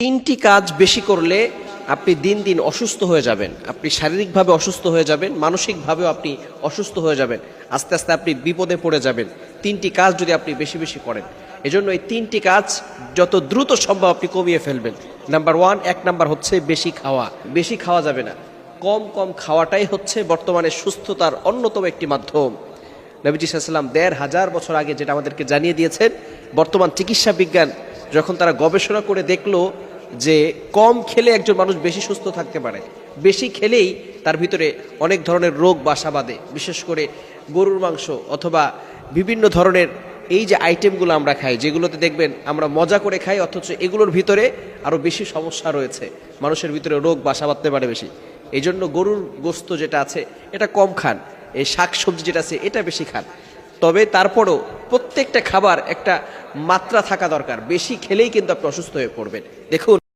তিনটি কাজ বেশি করলে আপনি দিন দিন অসুস্থ হয়ে যাবেন। আপনি শারীরিকভাবে অসুস্থ হয়ে যাবেন, মানসিকভাবেও আপনি অসুস্থ হয়ে যাবেন। আস্তে আস্তে আপনি বিপদে পড়ে যাবেন তিনটি কাজ যদি আপনি বেশি বেশি করেন। এজন্য এই তিনটি কাজ যত দ্রুত সম্ভব আপনি কমিয়ে ফেলবেন। নাম্বার ওয়ান, এক নাম্বার হচ্ছে বেশি খাওয়া। বেশি খাওয়া যাবে না, কম কম খাওয়াটাই হচ্ছে বর্তমানে সুস্থতার অন্যতম একটি মাধ্যম। নবীজি সাল্লাল্লাহু আলাইহি ওয়াসাল্লাম ১৫০০ বছর আগে যেটা আমাদেরকে জানিয়ে দিয়েছেন, বর্তমান চিকিৎসা বিজ্ঞান যখন তারা গবেষণা করে দেখলো যে কম খেলে একজন মানুষ বেশি সুস্থ থাকতে পারে, বেশি খেলেই তার ভিতরে অনেক ধরনের রোগ বাসা বাঁধে। বিশেষ করে গরুর মাংস অথবা বিভিন্ন ধরনের এই যে আইটেমগুলো আমরা খাই, যেগুলোতে দেখবেন আমরা মজা করে খাই, অথচ এগুলোর ভিতরে আরও বেশি সমস্যা রয়েছে, মানুষের ভিতরে রোগ বাসা বাঁধতে পারে বেশি। এই জন্য গরুর গোস্ত যেটা আছে এটা কম খান, এই শাক সবজি যেটা আছে এটা বেশি খান। তবে তারপরও প্রত্যেকটা খাবার একটা মাত্রা থাকা দরকার, বেশি খেলেই কিন্তু আপনি অসুস্থ হয়ে পড়বেন। দেখুন